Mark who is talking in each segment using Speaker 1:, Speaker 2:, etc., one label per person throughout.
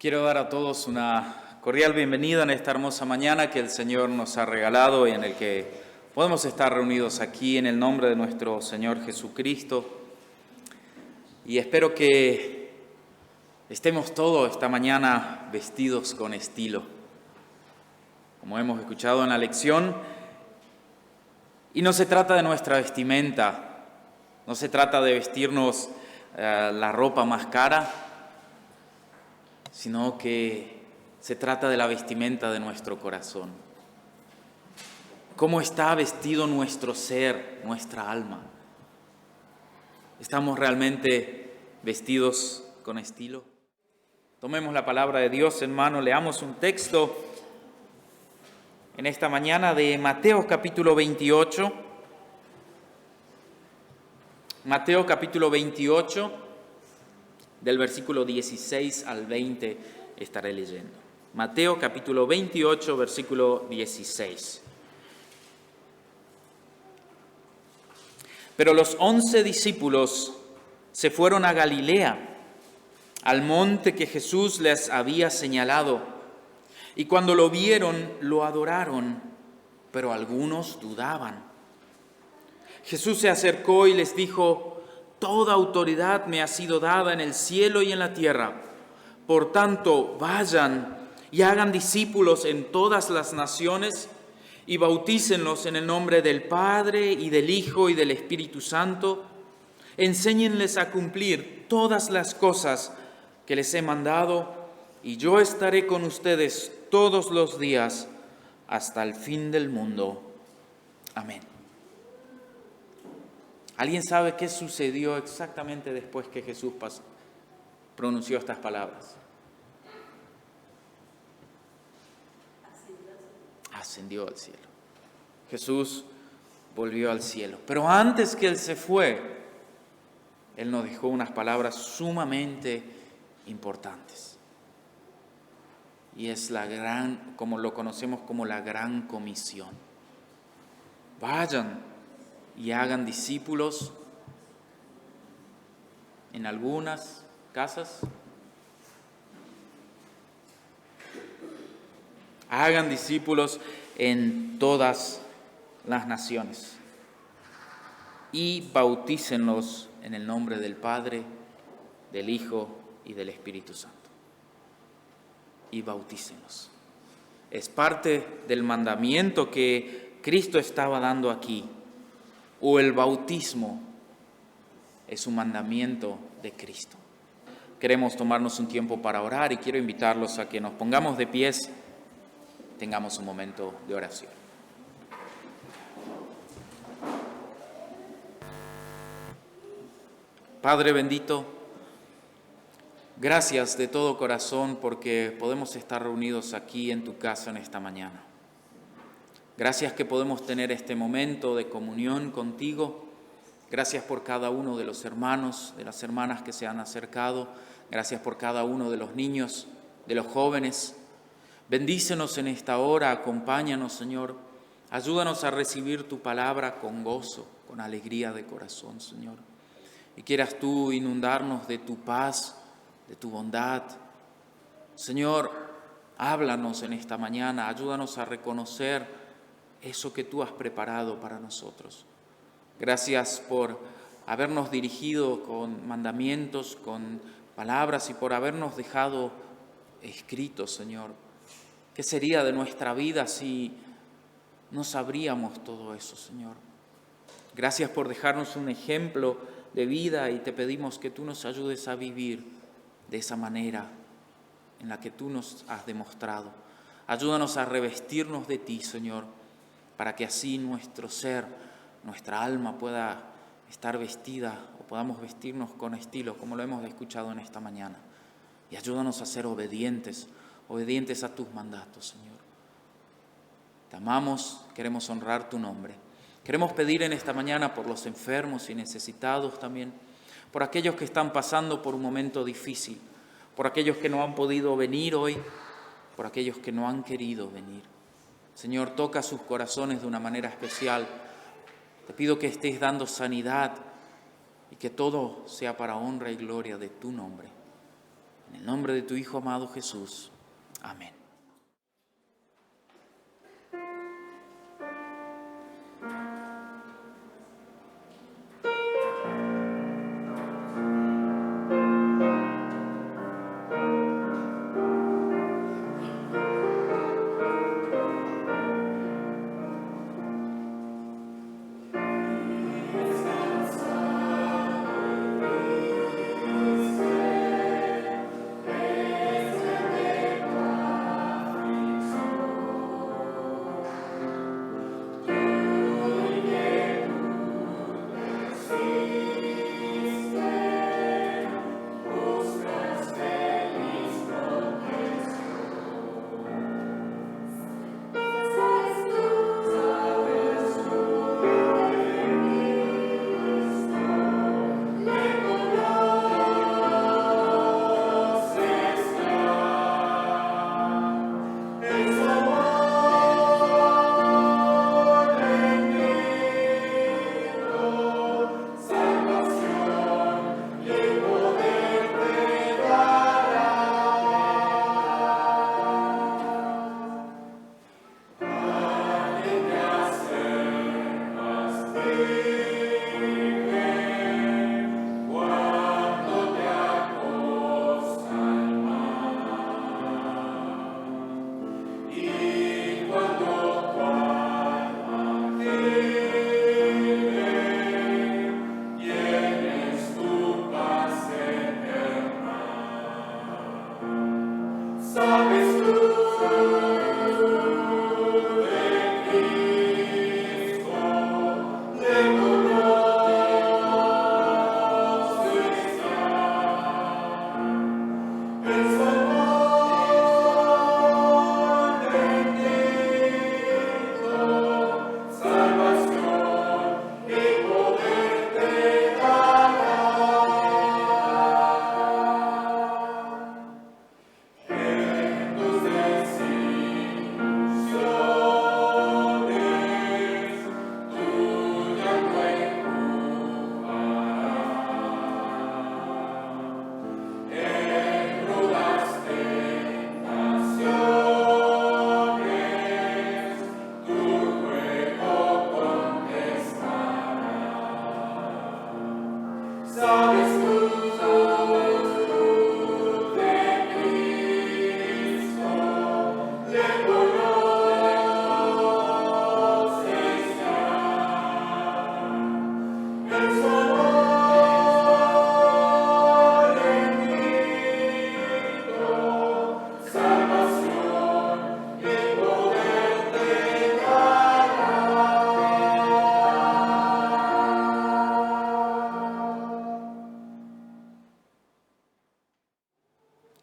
Speaker 1: Quiero dar a todos una cordial bienvenida en esta hermosa mañana que el Señor nos ha regalado y en el que podemos estar reunidos aquí en el nombre de nuestro Señor Jesucristo. Y espero que estemos todos esta mañana vestidos con estilo, como hemos escuchado en la lección. Y no se trata de nuestra vestimenta, no se trata de vestirnos la ropa más cara, sino que se trata de la vestimenta de nuestro corazón. ¿Cómo está vestido nuestro ser, nuestra alma? ¿Estamos realmente vestidos con estilo? Tomemos la palabra de Dios en mano, leamos un texto en esta mañana de Mateo capítulo 28. Mateo capítulo 28, del versículo 16 al 20 estaré leyendo. Mateo capítulo 28, versículo 16. Pero los 11 discípulos se fueron a Galilea, al monte que Jesús les había señalado, y cuando lo vieron, lo adoraron, pero algunos dudaban. Jesús se acercó y les dijo: Toda autoridad me ha sido dada en el cielo y en la tierra. Por tanto, vayan y hagan discípulos en todas las naciones y bautícenlos en el nombre del Padre y del Hijo y del Espíritu Santo. Enséñenles a cumplir todas las cosas que les he mandado, y yo estaré con ustedes todos los días hasta el fin del mundo. Amén. ¿Alguien sabe qué sucedió exactamente después que Jesús pronunció estas palabras? Ascendió al cielo. Jesús volvió al cielo. Pero antes que Él se fue, Él nos dejó unas palabras sumamente importantes. Y es como lo conocemos como la gran comisión. Vayan y hagan discípulos en algunas casas. Hagan discípulos en todas las naciones. Y bautícenlos en el nombre del Padre, del Hijo y del Espíritu Santo. Y bautícenlos. Es parte del mandamiento que Cristo estaba dando aquí. O el bautismo es un mandamiento de Cristo. Queremos tomarnos un tiempo para orar y quiero invitarlos a que nos pongamos de pies, tengamos un momento de oración. Padre bendito, gracias de todo corazón porque podemos estar reunidos aquí en tu casa en esta mañana. Gracias que podemos tener este momento de comunión contigo. Gracias por cada uno de los hermanos, de las hermanas que se han acercado. Gracias por cada uno de los niños, de los jóvenes. Bendícenos en esta hora, acompáñanos, Señor. Ayúdanos a recibir tu palabra con gozo, con alegría de corazón, Señor. Y quieras tú inundarnos de tu paz, de tu bondad. Señor, háblanos en esta mañana, ayúdanos a reconocer eso que tú has preparado para nosotros. Gracias por habernos dirigido con mandamientos, con palabras y por habernos dejado escritos, Señor. ¿Qué sería de nuestra vida si no sabríamos todo eso, Señor? Gracias por dejarnos un ejemplo de vida y te pedimos que tú nos ayudes a vivir de esa manera en la que tú nos has demostrado. Ayúdanos a revestirnos de ti, Señor, para que así nuestro ser, nuestra alma pueda estar vestida o podamos vestirnos con estilo, como lo hemos escuchado en esta mañana. Y ayúdanos a ser obedientes a tus mandatos, Señor. Te amamos, queremos honrar tu nombre. Queremos pedir en esta mañana por los enfermos y necesitados también, por aquellos que están pasando por un momento difícil, por aquellos que no han podido venir hoy, por aquellos que no han querido venir. Señor, toca sus corazones de una manera especial. Te pido que estés dando sanidad y que todo sea para honra y gloria de tu nombre. En En el nombre de tu Hijo amado Jesús. Amén.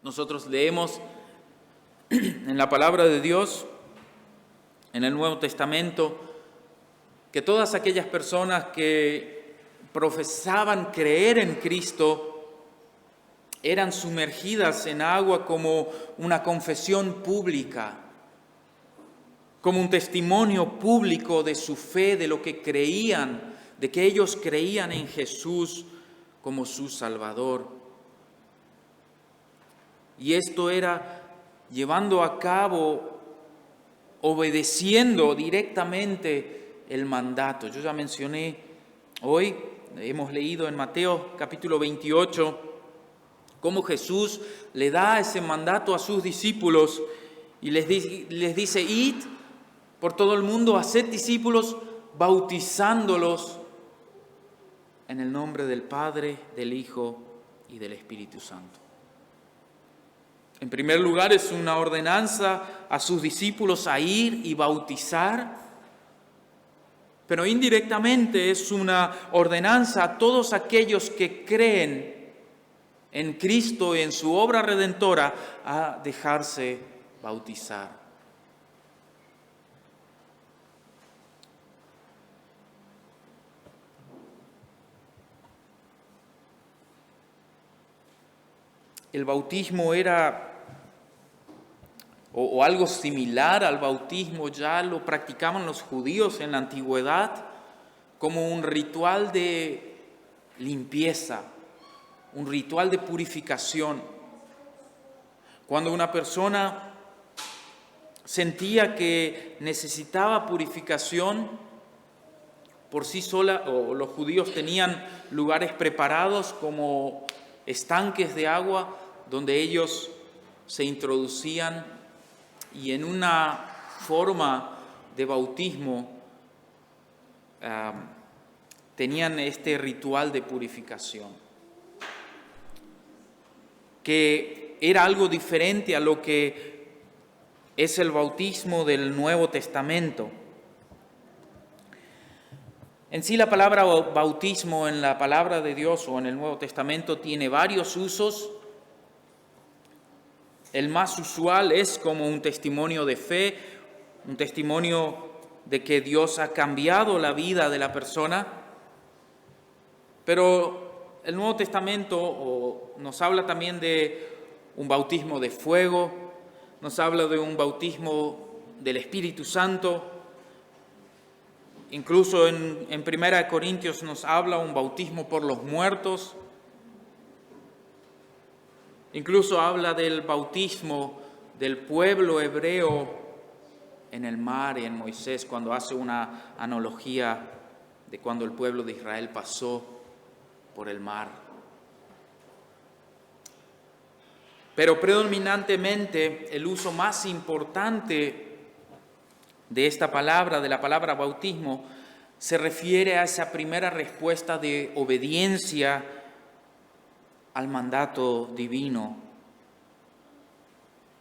Speaker 1: Nosotros leemos en la palabra de Dios, en el Nuevo Testamento, que todas aquellas personas que profesaban creer en Cristo eran sumergidas en agua como una confesión pública, como un testimonio público de su fe, de lo que creían, de que ellos creían en Jesús como su Salvador. Y esto era llevando a cabo, obedeciendo directamente el mandato. Yo ya mencioné hoy, hemos leído en Mateo capítulo 28, cómo Jesús le da ese mandato a sus discípulos y les dice, id por todo el mundo, haced discípulos, bautizándolos en el nombre del Padre, del Hijo y del Espíritu Santo. En primer lugar, es una ordenanza a sus discípulos a ir y bautizar, pero indirectamente es una ordenanza a todos aquellos que creen en Cristo y en su obra redentora a dejarse bautizar. El bautismo era, o algo similar al bautismo, ya lo practicaban los judíos en la antigüedad como un ritual de limpieza, un ritual de purificación. Cuando una persona sentía que necesitaba purificación por sí sola, o los judíos tenían lugares preparados como estanques de agua donde ellos se introducían y en una forma de bautismo tenían este ritual de purificación, que era algo diferente a lo que es el bautismo del Nuevo Testamento. En sí, la palabra bautismo en la palabra de Dios o en el Nuevo Testamento tiene varios usos. El más usual es como un testimonio de fe, un testimonio de que Dios ha cambiado la vida de la persona. Pero el Nuevo Testamento nos habla también de un bautismo de fuego, nos habla de un bautismo del Espíritu Santo. Incluso en 1 Corintios nos habla un bautismo por los muertos. Incluso habla del bautismo del pueblo hebreo en el mar y en Moisés, cuando hace una analogía de cuando el pueblo de Israel pasó por el mar. Pero predominantemente el uso más importante de esta palabra, de la palabra bautismo, se refiere a esa primera respuesta de obediencia al mandato divino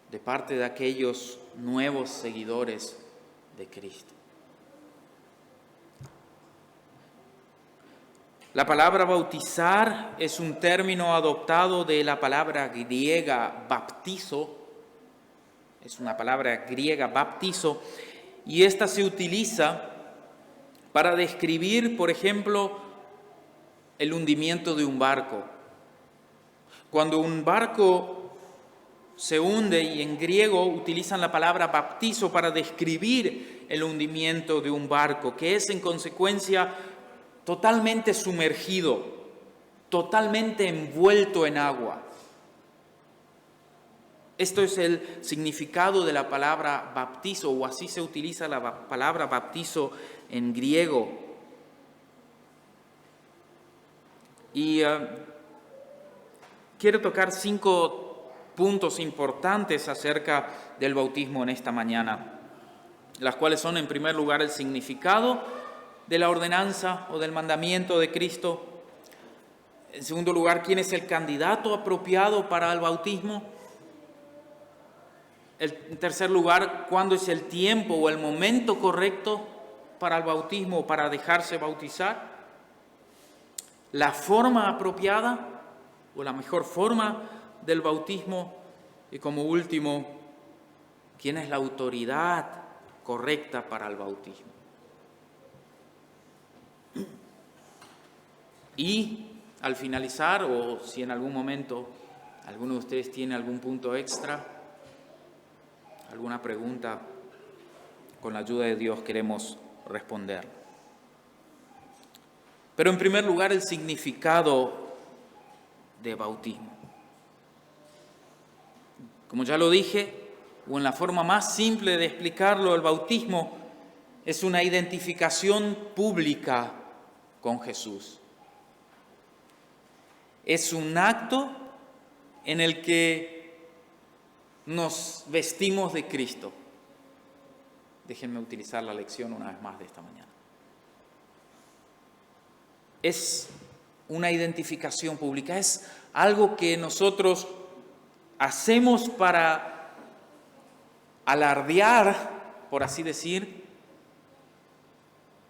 Speaker 1: de parte de aquellos nuevos seguidores de Cristo. La palabra bautizar es un término adoptado de la palabra griega baptizo, es una palabra griega baptizo, y esta se utiliza para describir, por ejemplo, el hundimiento de un barco. Cuando un barco se hunde, y en griego utilizan la palabra baptizo para describir el hundimiento de un barco, que es en consecuencia totalmente sumergido, totalmente envuelto en agua. Esto es el significado de la palabra baptizo, o así se utiliza la palabra baptizo en griego. Y quiero tocar 5 puntos importantes acerca del bautismo en esta mañana, las cuales son, en primer lugar, el significado de la ordenanza o del mandamiento de Cristo. En segundo lugar, ¿quién es el candidato apropiado para el bautismo? En tercer lugar, ¿cuándo es el tiempo o el momento correcto para el bautismo o para dejarse bautizar? La forma apropiada o la mejor forma del bautismo. Y como último, ¿quién es la autoridad correcta para el bautismo? Y al finalizar, o si en algún momento alguno de ustedes tiene algún punto extra, alguna pregunta, con la ayuda de Dios queremos responder. Pero en primer lugar, el significado de bautismo. Como ya lo dije, o en la forma más simple de explicarlo, el bautismo es una identificación pública con Jesús. Es un acto en el que nos vestimos de Cristo. Déjenme utilizar la lección una vez más de esta mañana. Es una identificación pública, es algo que nosotros hacemos para alardear, por así decir,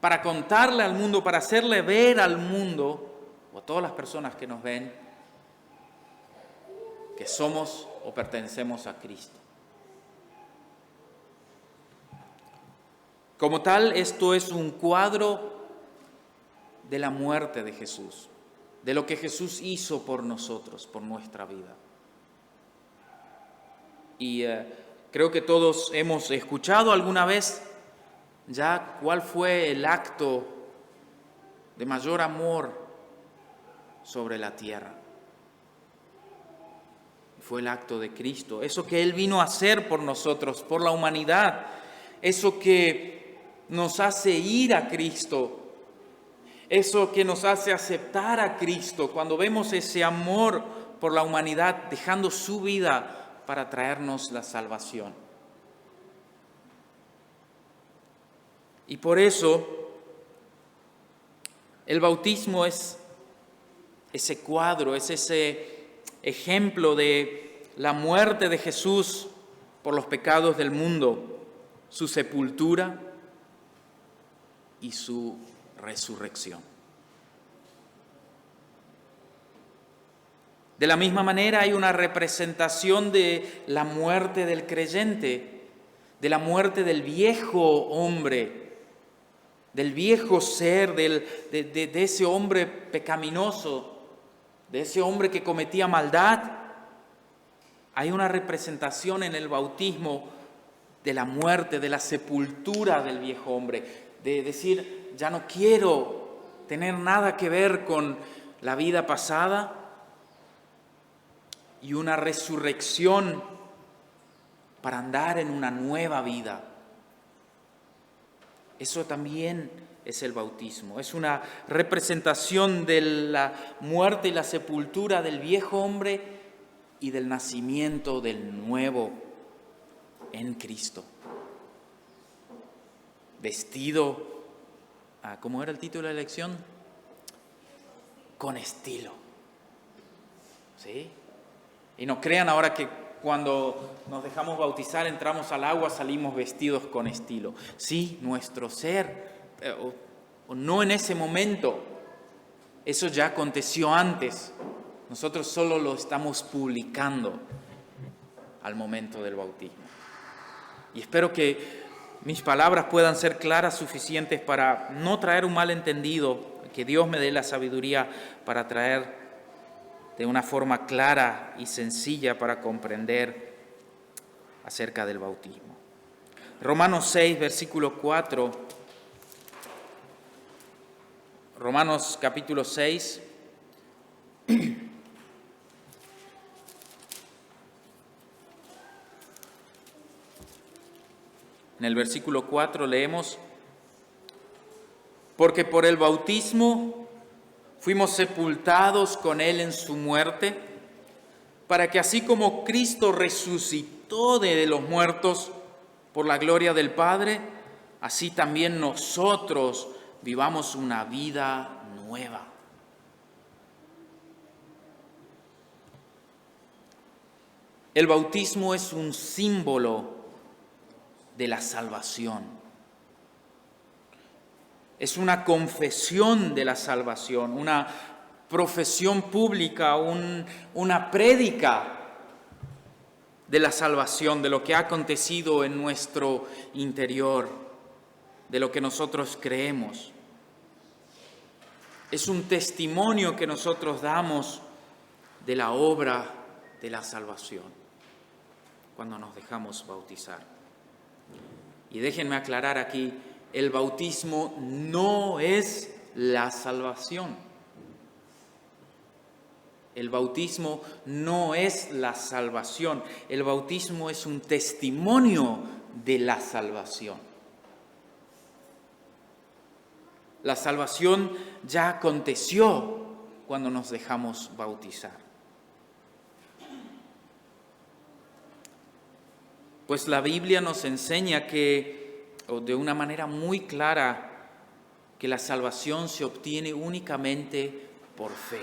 Speaker 1: para contarle al mundo, para hacerle ver al mundo, o a todas las personas que nos ven, que somos o pertenecemos a Cristo. Como tal, esto es un cuadro de la muerte de Jesús, de lo que Jesús hizo por nosotros, por nuestra vida. Y creo que todos hemos escuchado alguna vez ya cuál fue el acto de mayor amor sobre la tierra. fue el acto de Cristo, eso que Él vino a hacer por nosotros, por la humanidad, eso que nos hace ir a Cristo, eso que nos hace aceptar a Cristo, cuando vemos ese amor por la humanidad dejando su vida para traernos la salvación. Y por eso el bautismo es ese cuadro, es ese ejemplo de la muerte de Jesús por los pecados del mundo, su sepultura y su resurrección. De la misma manera hay una representación de la muerte del creyente, de la muerte del viejo hombre, del viejo ser, de ese hombre pecaminoso, de ese hombre que cometía maldad. Hay una representación en el bautismo de la muerte, de la sepultura del viejo hombre, de decir, ya no quiero tener nada que ver con la vida pasada, y una resurrección para andar en una nueva vida. Eso también es el bautismo, es una representación de la muerte y la sepultura del viejo hombre y del nacimiento del nuevo en Cristo. Vestido, ¿cómo era el título de la lección? Con estilo. ¿Sí? Y no crean ahora que cuando nos dejamos bautizar, entramos al agua, salimos vestidos con estilo. Sí, nuestro ser, o no en ese momento, eso ya aconteció antes. Nosotros solo lo estamos publicando al momento del bautismo. Y espero que mis palabras puedan ser claras suficientes para no traer un malentendido, que Dios me dé la sabiduría para traer de una forma clara y sencilla para comprender acerca del bautismo. Romanos 6, versículo 4. Romanos capítulo 6. En el versículo 4 leemos: porque por el bautismo fuimos sepultados con Él en su muerte, para que así como Cristo resucitó de los muertos por la gloria del Padre, así también nosotros vivamos una vida nueva. El bautismo es un símbolo de la salvación. Es una confesión de la salvación, una profesión pública, una prédica de la salvación, de lo que ha acontecido en nuestro interior, de lo que nosotros creemos. Es un testimonio que nosotros damos de la obra de la salvación cuando nos dejamos bautizar. Y déjenme aclarar aquí, el bautismo no es la salvación. El bautismo no es la salvación. El bautismo es un testimonio de la salvación. La salvación ya aconteció cuando nos dejamos bautizar. Pues la Biblia nos enseña de una manera muy clara, que la salvación se obtiene únicamente por fe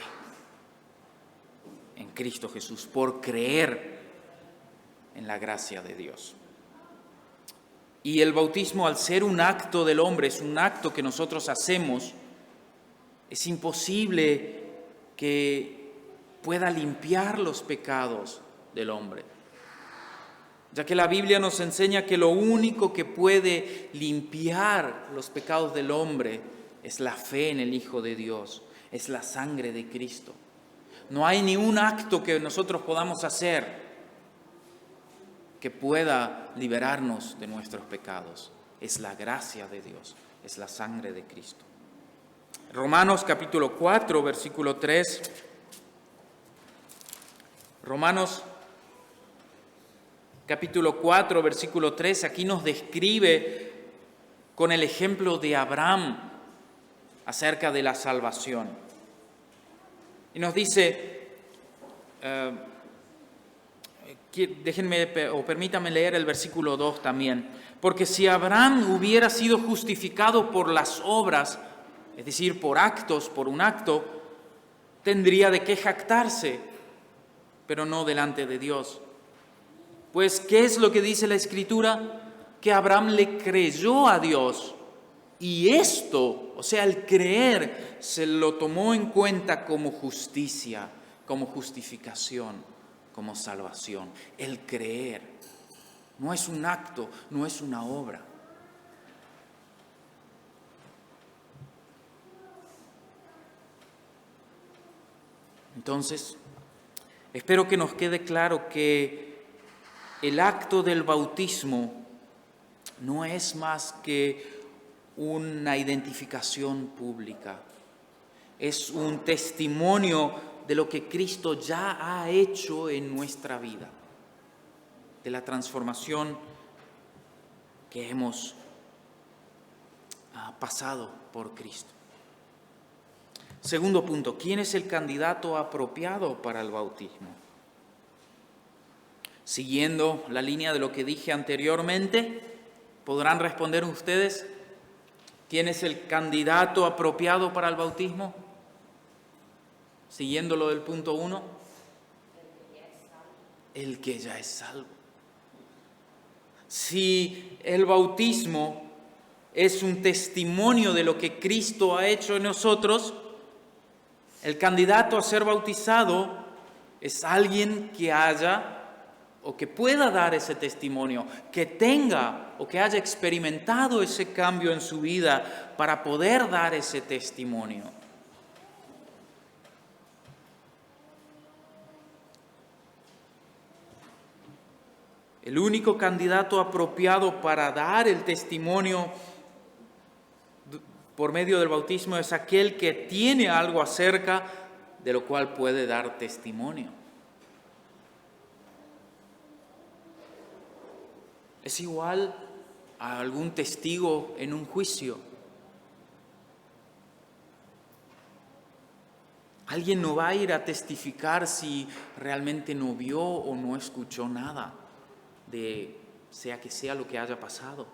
Speaker 1: en Cristo Jesús, por creer en la gracia de Dios. Y el bautismo, al ser un acto del hombre, es un acto que nosotros hacemos, es imposible que pueda limpiar los pecados del hombre, ya que la Biblia nos enseña que lo único que puede limpiar los pecados del hombre es la fe en el Hijo de Dios, es la sangre de Cristo. No hay ni un acto que nosotros podamos hacer que pueda liberarnos de nuestros pecados. Es la gracia de Dios, es la sangre de Cristo. Romanos capítulo 4, versículo 3. Romanos Capítulo 4, versículo 3, aquí nos describe con el ejemplo de Abraham acerca de la salvación. Y nos dice, déjenme o permítanme leer el versículo 2 también. Porque si Abraham hubiera sido justificado por las obras, es decir, por actos, por un acto, tendría de qué jactarse, pero no delante de Dios. Pues, ¿qué es lo que dice la Escritura? Que Abraham le creyó a Dios. Y esto, o sea, el creer, se lo tomó en cuenta como justicia, como justificación, como salvación. El creer no es un acto, no es una obra. Entonces, espero que nos quede claro que el acto del bautismo no es más que una identificación pública, es un testimonio de lo que Cristo ya ha hecho en nuestra vida, de la transformación que hemos pasado por Cristo. Segundo punto, ¿quién es el candidato apropiado para el bautismo? Siguiendo la línea de lo que dije anteriormente, ¿podrán responder ustedes? ¿Quién es el candidato apropiado para el bautismo? Siguiendo lo del punto 1. El que ya es salvo. Si el bautismo es un testimonio de lo que Cristo ha hecho en nosotros, el candidato a ser bautizado es alguien que haya o que pueda dar ese testimonio, que tenga o que haya experimentado ese cambio en su vida para poder dar ese testimonio. El único candidato apropiado para dar el testimonio por medio del bautismo es aquel que tiene algo acerca de lo cual puede dar testimonio. Es igual a algún testigo en un juicio. Alguien no va a ir a testificar si realmente no vio o no escuchó nada de sea que sea lo que haya pasado.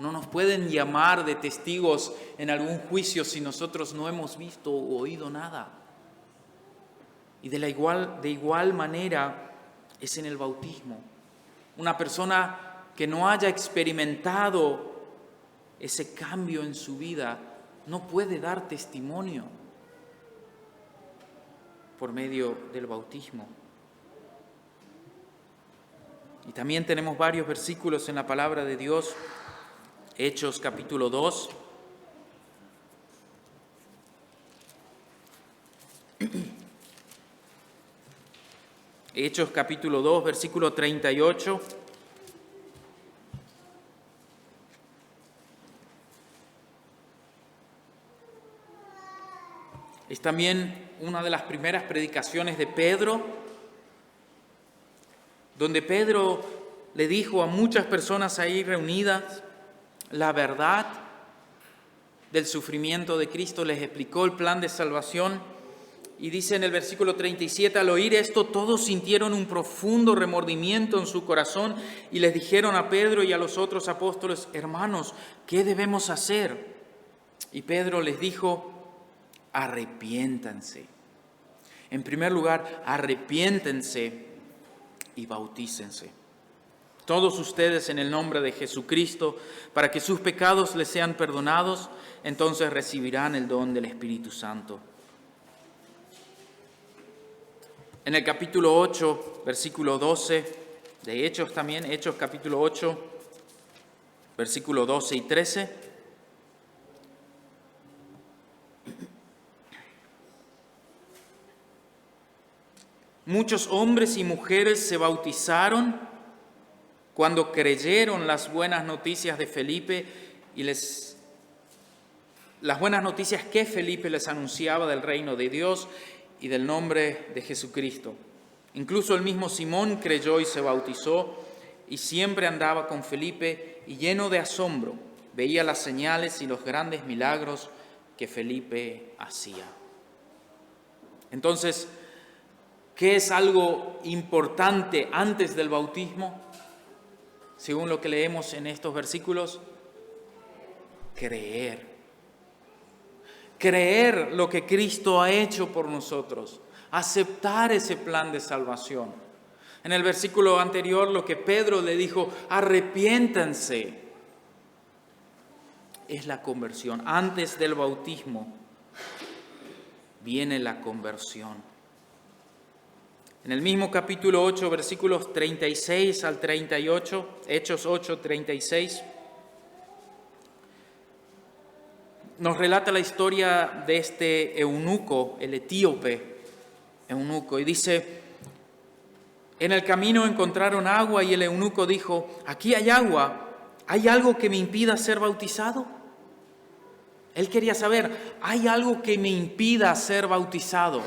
Speaker 1: No nos pueden llamar de testigos en algún juicio si nosotros no hemos visto o oído nada. Y de igual manera es en el bautismo. Una persona que no haya experimentado ese cambio en su vida no puede dar testimonio por medio del bautismo. Y también tenemos varios versículos en la palabra de Dios. Hechos capítulo 2. Hechos capítulo 2, versículo 38. Es también una de las primeras predicaciones de Pedro, donde Pedro le dijo a muchas personas ahí reunidas la verdad del sufrimiento de Cristo, les explicó el plan de salvación y dice en el versículo 37, al oír esto todos sintieron un profundo remordimiento en su corazón y les dijeron a Pedro y a los otros apóstoles, hermanos, ¿qué debemos hacer? Y Pedro les dijo, arrepiéntanse. En primer lugar, arrepiéntense y bautícense. Todos ustedes en el nombre de Jesucristo, para que sus pecados les sean perdonados, entonces recibirán el don del Espíritu Santo. En el capítulo 8, versículo 12, de Hechos también, Hechos capítulo 8, versículo 12 y 13. Muchos hombres y mujeres se bautizaron cuando creyeron las buenas noticias de Felipe y las buenas noticias que Felipe les anunciaba del reino de Dios y del nombre de Jesucristo. Incluso el mismo Simón creyó y se bautizó, y siempre andaba con Felipe, y lleno de asombro veía las señales y los grandes milagros que Felipe hacía. Entonces, ¿qué es algo importante antes del bautismo? Según lo que leemos en estos versículos, creer. Creer lo que Cristo ha hecho por nosotros, aceptar ese plan de salvación. En el versículo anterior, lo que Pedro le dijo, arrepiéntanse, es la conversión. Antes del bautismo viene la conversión. En el mismo capítulo 8, versículos 36 al 38, Hechos 8, 36, nos relata la historia de este eunuco, el etíope eunuco, y dice, en el camino encontraron agua y el eunuco dijo, aquí hay agua, ¿hay algo que me impida ser bautizado? Él quería saber, ¿hay algo que me impida ser bautizado?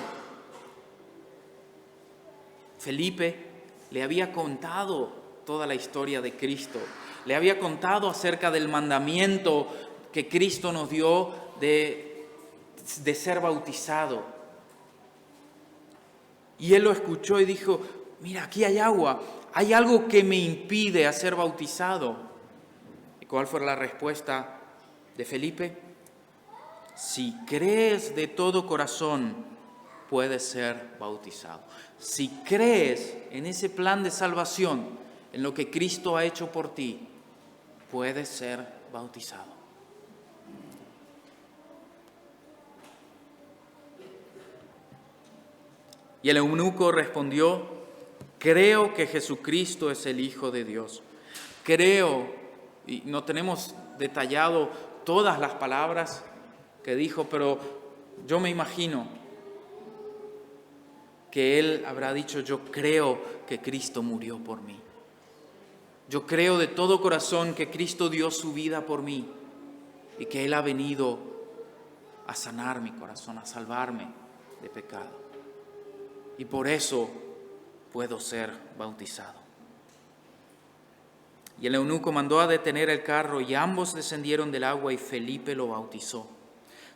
Speaker 1: Felipe le había contado toda la historia de Cristo, le había contado acerca del mandamiento que Cristo nos dio de ser bautizado. Y él lo escuchó y dijo, mira, aquí hay agua, ¿hay algo que me impide a ser bautizado? ¿Y cuál fue la respuesta de Felipe? Si crees de todo corazón, puedes ser bautizado. Si crees en ese plan de salvación, en lo que Cristo ha hecho por ti, puedes ser bautizado. Y el eunuco respondió, creo que Jesucristo es el Hijo de Dios. Creo, y no tenemos detallado todas las palabras que dijo, pero yo me imagino que él habrá dicho, yo creo que Cristo murió por mí. Yo creo de todo corazón que Cristo dio su vida por mí y que Él ha venido a sanar mi corazón, a salvarme de pecado. Y por eso puedo ser bautizado. Y el eunuco mandó a detener el carro y ambos descendieron del agua y Felipe lo bautizó.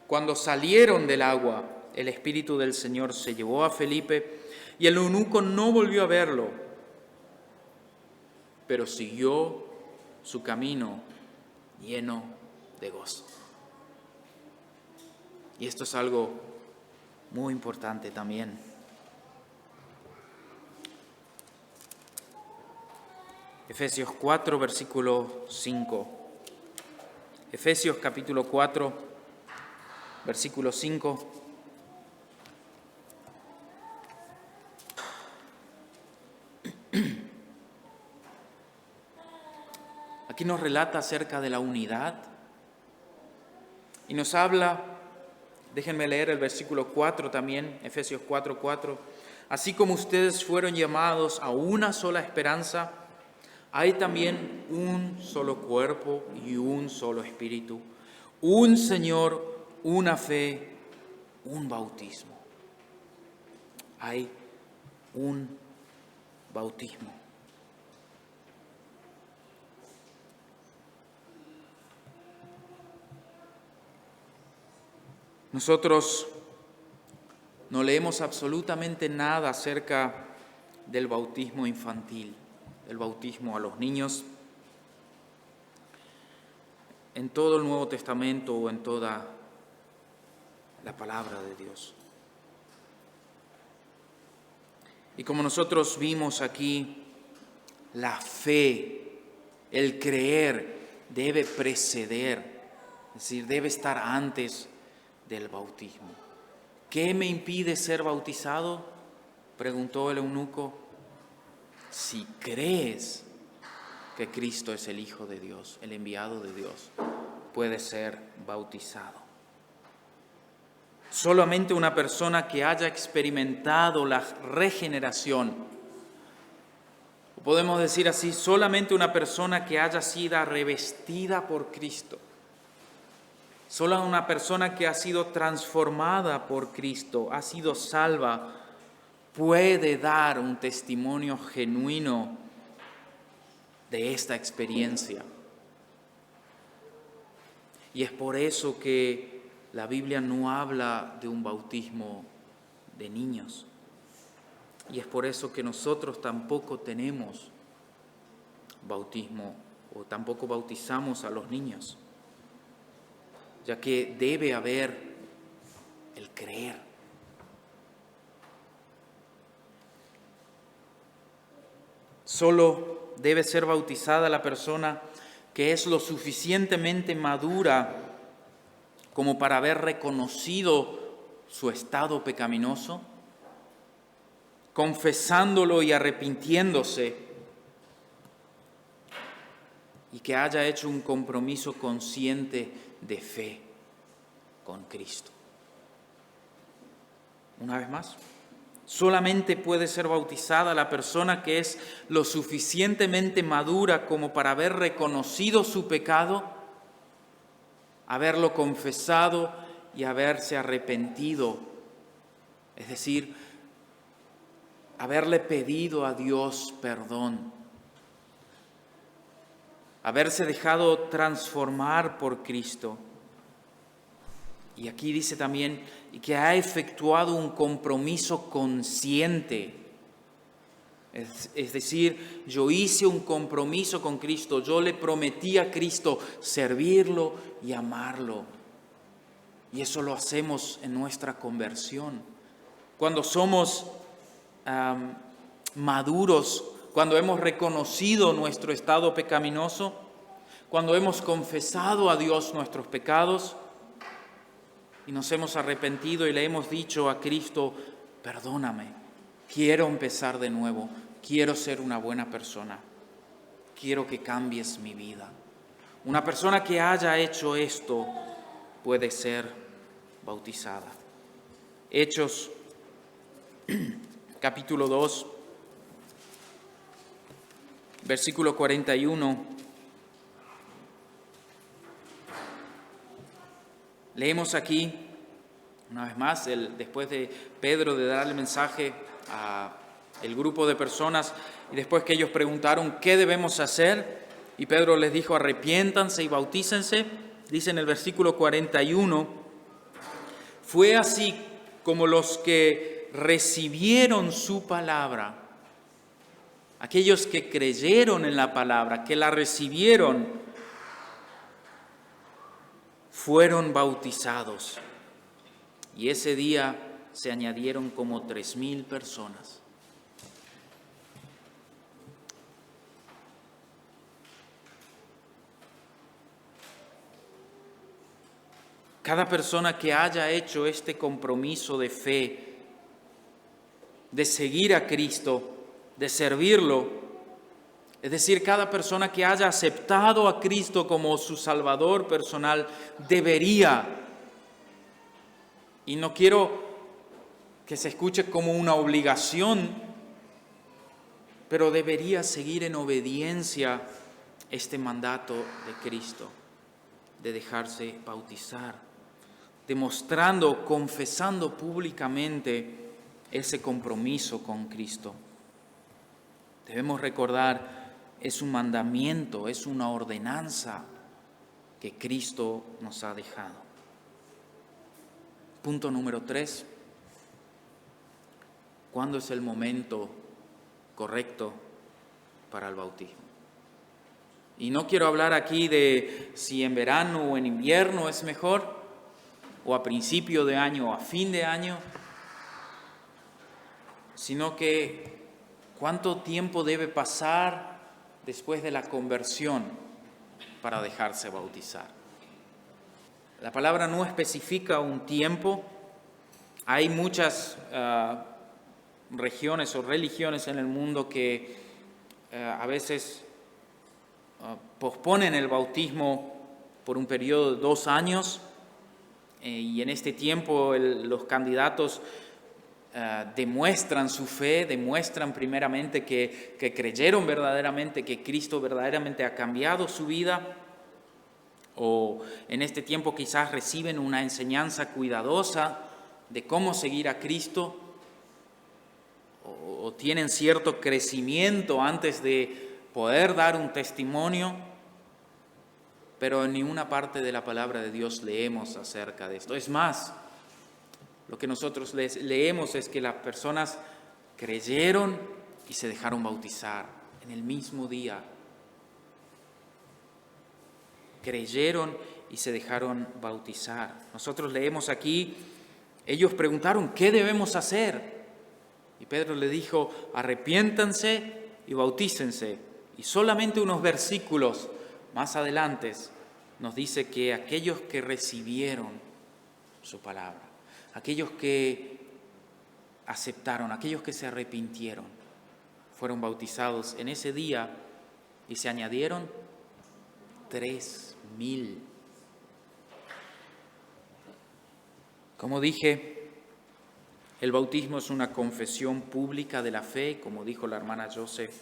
Speaker 1: Cuando salieron del agua, el Espíritu del Señor se llevó a Felipe y el eunuco no volvió a verlo, pero siguió su camino lleno de gozo. Y esto es algo muy importante también. Efesios 4, versículo 5. Efesios capítulo 4, versículo 5. Aquí nos relata acerca de la unidad y nos habla, déjenme leer el versículo 4 también, Efesios 4, 4. Así como ustedes fueron llamados a una sola esperanza, hay también un solo cuerpo y un solo espíritu, un Señor, una fe, un bautismo. Hay un bautismo. Nosotros no leemos absolutamente nada acerca del bautismo infantil, del bautismo a los niños, en todo el Nuevo Testamento o en toda la palabra de Dios. Y como nosotros vimos aquí, la fe, el creer debe preceder, es decir, debe estar antes del bautismo. ¿Qué me impide ser bautizado?, preguntó el eunuco. Si crees que Cristo es el Hijo de Dios, el enviado de Dios, puedes ser bautizado. Solamente una persona que haya experimentado la regeneración, o podemos decir así, solamente una persona que haya sido revestida por Cristo, solo una persona que ha sido transformada por Cristo, ha sido salva, puede dar un testimonio genuino de esta experiencia. Y es por eso que la Biblia no habla de un bautismo de niños. Y es por eso que nosotros tampoco tenemos bautismo o tampoco bautizamos a los niños, ya que debe haber el creer. Solo debe ser bautizada la persona que es lo suficientemente madura como para haber reconocido su estado pecaminoso, confesándolo y arrepintiéndose, y que haya hecho un compromiso consciente de fe con Cristo. Una vez más, solamente puede ser bautizada la persona que es lo suficientemente madura como para haber reconocido su pecado, haberlo confesado y haberse arrepentido. Es decir, haberle pedido a Dios perdón, haberse dejado transformar por Cristo. Y aquí dice también que ha efectuado un compromiso consciente. Es decir, yo hice un compromiso con Cristo, yo le prometí a Cristo servirlo y amarlo. Y eso lo hacemos en nuestra conversión. Cuando somos maduros, cuando hemos reconocido nuestro estado pecaminoso, cuando hemos confesado a Dios nuestros pecados y nos hemos arrepentido y le hemos dicho a Cristo, perdóname, quiero empezar de nuevo, quiero ser una buena persona, quiero que cambies mi vida. Una persona que haya hecho esto puede ser bautizada. Hechos, capítulo 2, versículo 41. Leemos aquí, una vez más, después de Pedro de dar el mensaje al grupo de personas y después que ellos preguntaron qué debemos hacer, y Pedro les dijo arrepiéntanse y bautícense, dice en el versículo 41, fue así como los que recibieron su palabra, aquellos que creyeron en la palabra, que la recibieron, fueron bautizados. Y ese día se añadieron como 3,000 personas. Cada persona que haya hecho este compromiso de fe, de seguir a Cristo, de servirlo, es decir, cada persona que haya aceptado a Cristo como su Salvador personal, debería, y no quiero que se escuche como una obligación, pero debería seguir en obediencia este mandato de Cristo, de dejarse bautizar, demostrando, confesando públicamente ese compromiso con Cristo. Debemos recordar, es un mandamiento, es una ordenanza que Cristo nos ha dejado. Punto número 3. ¿Cuándo es el momento correcto para el bautismo? Y no quiero hablar aquí de si en verano o en invierno es mejor, o a principio de año o a fin de año, sino que cuánto tiempo debe pasar después de la conversión para dejarse bautizar. La palabra no especifica un tiempo. Hay muchas regiones o religiones en el mundo que a veces posponen el bautismo por un periodo de 2 años y en este tiempo los candidatos demuestran su fe, demuestran primeramente que creyeron verdaderamente, que Cristo verdaderamente ha cambiado su vida, o en este tiempo quizás reciben una enseñanza cuidadosa de cómo seguir a Cristo. o tienen cierto crecimiento antes de poder dar un testimonio, pero en ninguna parte de la palabra de Dios leemos acerca de esto. Es más, lo que nosotros leemos es que las personas creyeron y se dejaron bautizar en el mismo día. Creyeron y se dejaron bautizar. Nosotros leemos aquí, ellos preguntaron, ¿qué debemos hacer? Y Pedro le dijo, arrepiéntanse y bautícense. Y solamente unos versículos más adelante nos dice que aquellos que recibieron su palabra, aquellos que aceptaron, aquellos que se arrepintieron, fueron bautizados en ese día y se añadieron 3,000. Como dije, el bautismo es una confesión pública de la fe, como dijo la hermana Joseph.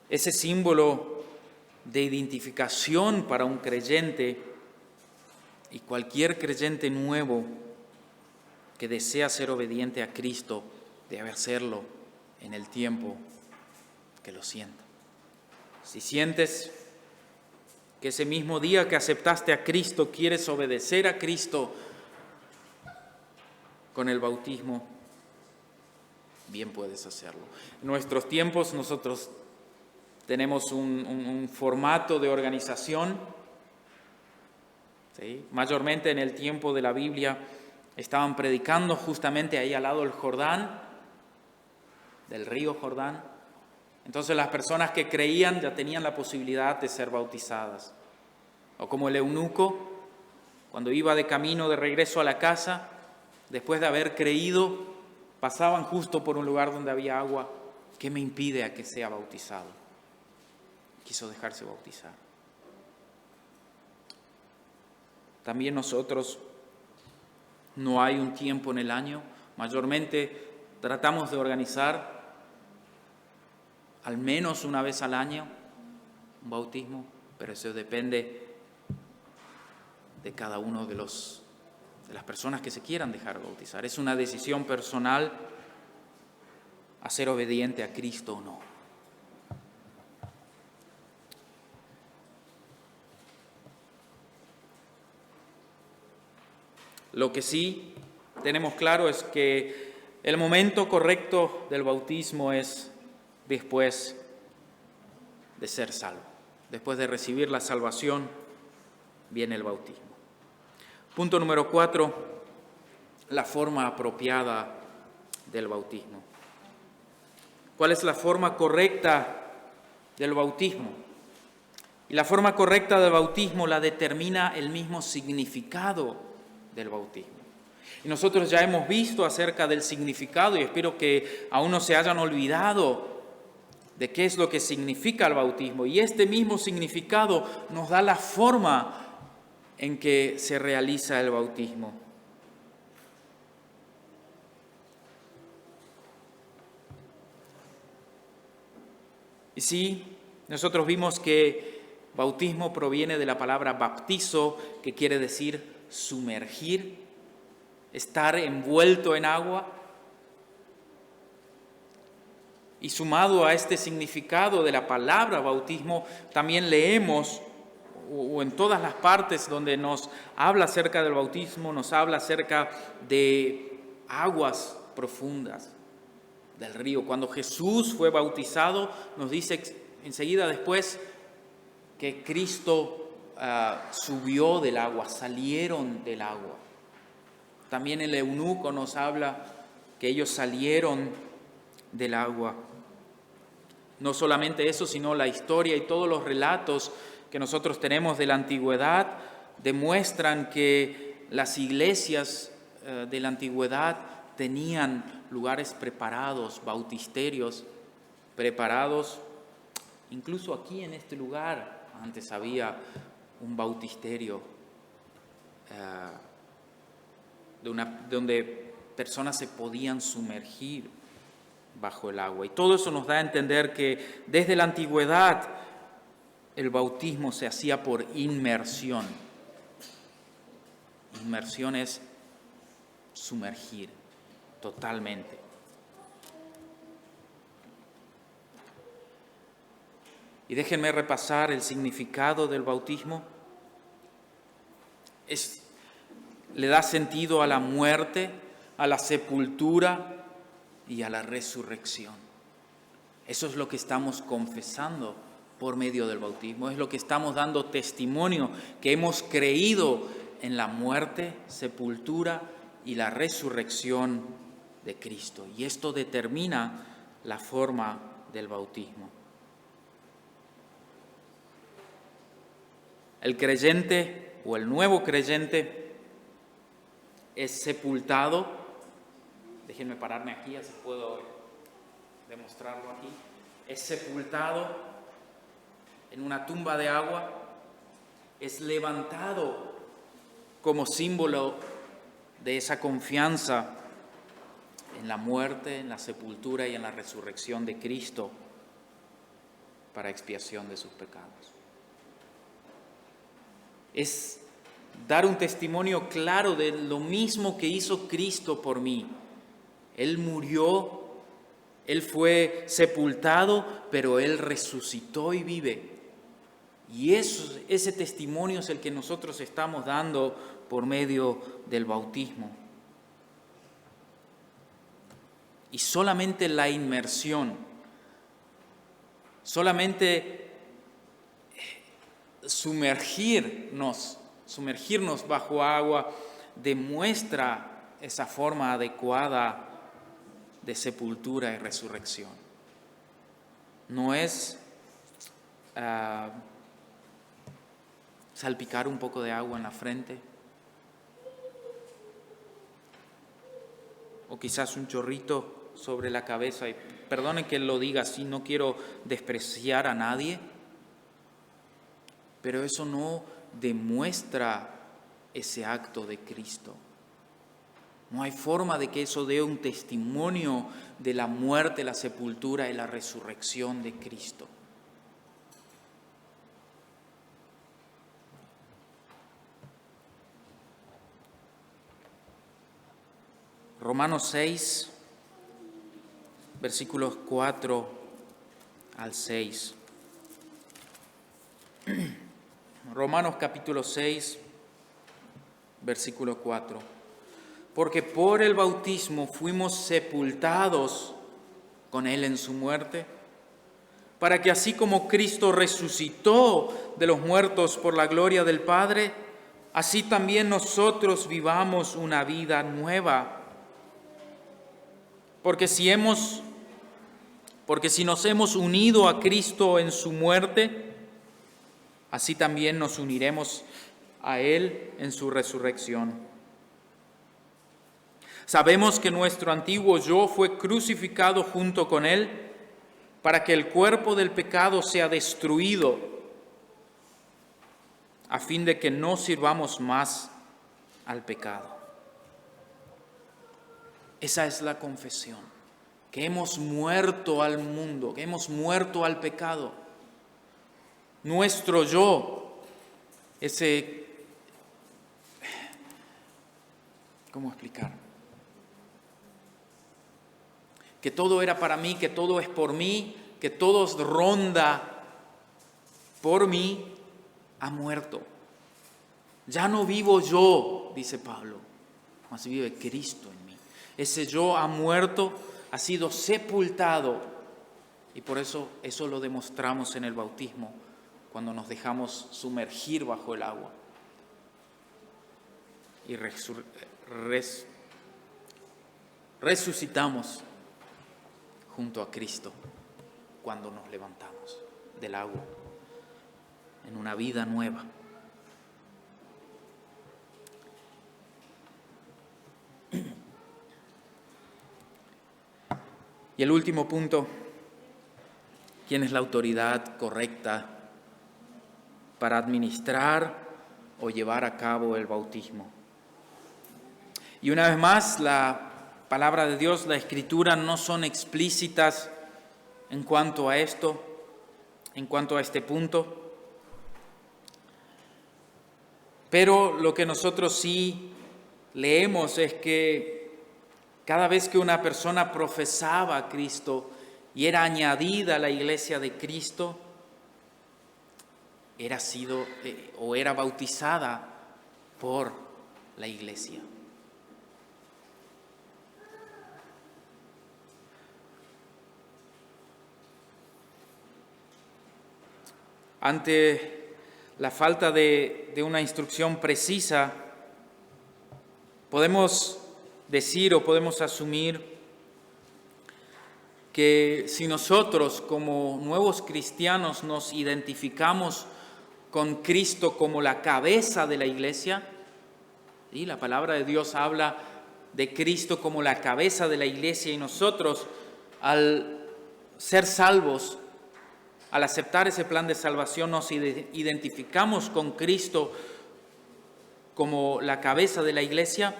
Speaker 1: Ese símbolo de identificación para un creyente y cualquier creyente nuevo que desea ser obediente a Cristo debe hacerlo en el tiempo que lo sienta. Si sientes que ese mismo día que aceptaste a Cristo quieres obedecer a Cristo con el bautismo, bien puedes hacerlo. En nuestros tiempos nosotros tenemos un formato de organización, ¿sí? Mayormente en el tiempo de la Biblia estaban predicando justamente ahí al lado del Jordán, del río Jordán. Entonces las personas que creían ya tenían la posibilidad de ser bautizadas. O como el eunuco, cuando iba de camino de regreso a la casa, después de haber creído, pasaban justo por un lugar donde había agua. ¿Qué me impide a que sea bautizado? Quiso dejarse bautizar. También nosotros, no hay un tiempo en el año, mayormente tratamos de organizar al menos una vez al año un bautismo, pero eso depende de cada uno de las personas que se quieran dejar bautizar. Es una decisión personal a ser obediente a Cristo o no. Lo que sí tenemos claro es que el momento correcto del bautismo es después de ser salvo. Después de recibir la salvación, viene el bautismo. Punto número 4, la forma apropiada del bautismo. ¿Cuál es la forma correcta del bautismo? Y la forma correcta del bautismo la determina el mismo significado del bautismo. Y nosotros ya hemos visto acerca del significado y espero que aún no se hayan olvidado de qué es lo que significa el bautismo. Y este mismo significado nos da la forma en que se realiza el bautismo. Y sí, nosotros vimos que bautismo proviene de la palabra baptizo, que quiere decir sumergir, estar envuelto en agua. Y sumado a este significado de la palabra bautismo, también leemos, o en todas las partes donde nos habla acerca del bautismo, nos habla acerca de aguas profundas del río. Cuando Jesús fue bautizado, nos dice enseguida después que Cristo subió del agua, salieron del agua. También el eunuco nos habla que ellos salieron del agua. No solamente eso, sino la historia y todos los relatos que nosotros tenemos de la antigüedad demuestran que las iglesias de la antigüedad tenían lugares preparados, bautisterios preparados. Incluso aquí en este lugar antes había un bautisterio donde personas se podían sumergir bajo el agua. Y todo eso nos da a entender que desde la antigüedad el bautismo se hacía por inmersión. Inmersión es sumergir. totalmente. Y déjenme repasar el significado del bautismo. Le da sentido a la muerte, a la sepultura y a la resurrección. Eso es lo que estamos confesando por medio del bautismo. Es lo que estamos dando testimonio, que hemos creído en la muerte, sepultura y la resurrección de Cristo. Y esto determina la forma del bautismo. El creyente o el nuevo creyente es sepultado. Déjenme pararme aquí, así puedo demostrarlo aquí. Es sepultado en una tumba de agua. Es levantado como símbolo de esa confianza en la muerte, en la sepultura y en la resurrección de Cristo para expiación de sus pecados. Es dar un testimonio claro de lo mismo que hizo Cristo por mí. Él murió, Él fue sepultado, pero Él resucitó y vive. Y ese testimonio es el que nosotros estamos dando por medio del bautismo. Y solamente la inmersión, solamente sumergirnos bajo agua demuestra esa forma adecuada de sepultura y resurrección. No es salpicar un poco de agua en la frente, o quizás un chorrito sobre la cabeza. Y perdonen que lo diga así, no quiero despreciar a nadie, pero eso no demuestra ese acto de Cristo. No hay forma de que eso dé un testimonio de la muerte, la sepultura y la resurrección de Cristo. Romanos 6, versículos 4 al 6. Romanos capítulo 6, versículo 4. Porque por el bautismo fuimos sepultados con Él en su muerte, para que así como Cristo resucitó de los muertos por la gloria del Padre, así también nosotros vivamos una vida nueva. Porque si nos hemos unido a Cristo en su muerte, así también nos uniremos a Él en su resurrección. Sabemos que nuestro antiguo yo fue crucificado junto con Él para que el cuerpo del pecado sea destruido, a fin de que no sirvamos más al pecado. Esa es la confesión, que hemos muerto al mundo, que hemos muerto al pecado. Nuestro yo, ¿cómo explicar? Que todo era para mí, que todo es por mí, que todo ronda por mí, ha muerto. Ya no vivo yo, dice Pablo, mas vive Cristo en mí. Ese yo ha muerto, ha sido sepultado, y por eso lo demostramos en el bautismo, cuando nos dejamos sumergir bajo el agua y resucitamos junto a Cristo cuando nos levantamos del agua en una vida nueva. Y el último punto, ¿quién es la autoridad correcta para administrar o llevar a cabo el bautismo? Y una vez más, la palabra de Dios, la Escritura, no son explícitas en cuanto a esto, en cuanto a este punto. Pero lo que nosotros sí leemos es que Cada vez que una persona profesaba a Cristo y era añadida a la iglesia de Cristo, era bautizada por la iglesia. Ante la falta de una instrucción precisa, podemos decir o podemos asumir que si nosotros como nuevos cristianos nos identificamos con Cristo como la cabeza de la iglesia, y la palabra de Dios habla de Cristo como la cabeza de la iglesia, y nosotros al ser salvos, al aceptar ese plan de salvación, nos identificamos con Cristo como la cabeza de la iglesia,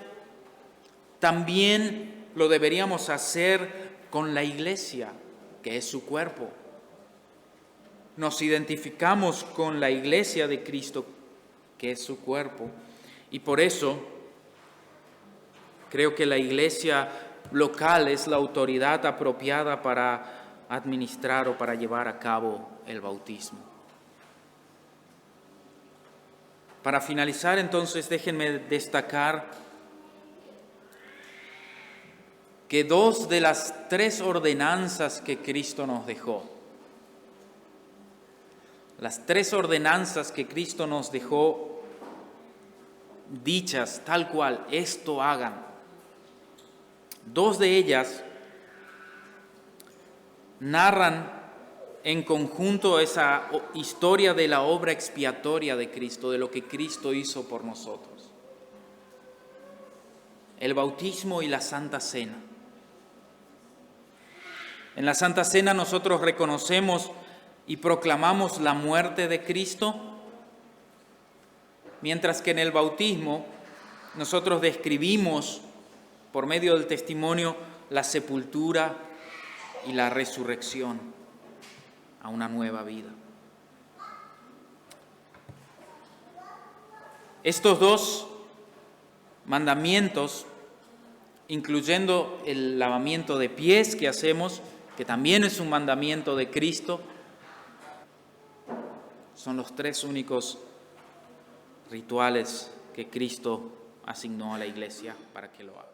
Speaker 1: también lo deberíamos hacer con la iglesia, que es su cuerpo. Nos identificamos con la iglesia de Cristo, que es su cuerpo, y por eso creo que la iglesia local es la autoridad apropiada para administrar o para llevar a cabo el bautismo. Para finalizar, entonces, déjenme destacar que 2 de las 3 ordenanzas que Cristo nos dejó, las 3 ordenanzas que Cristo nos dejó, dichas tal cual, esto hagan, 2 de ellas narran en conjunto esa historia de la obra expiatoria de Cristo, de lo que Cristo hizo por nosotros. El bautismo y la Santa Cena. En la Santa Cena nosotros reconocemos y proclamamos la muerte de Cristo, mientras que en el bautismo nosotros describimos por medio del testimonio la sepultura y la resurrección a una nueva vida. Estos 2 mandamientos, incluyendo el lavamiento de pies que hacemos, que también es un mandamiento de Cristo, son los 3 únicos rituales que Cristo asignó a la iglesia para que lo haga.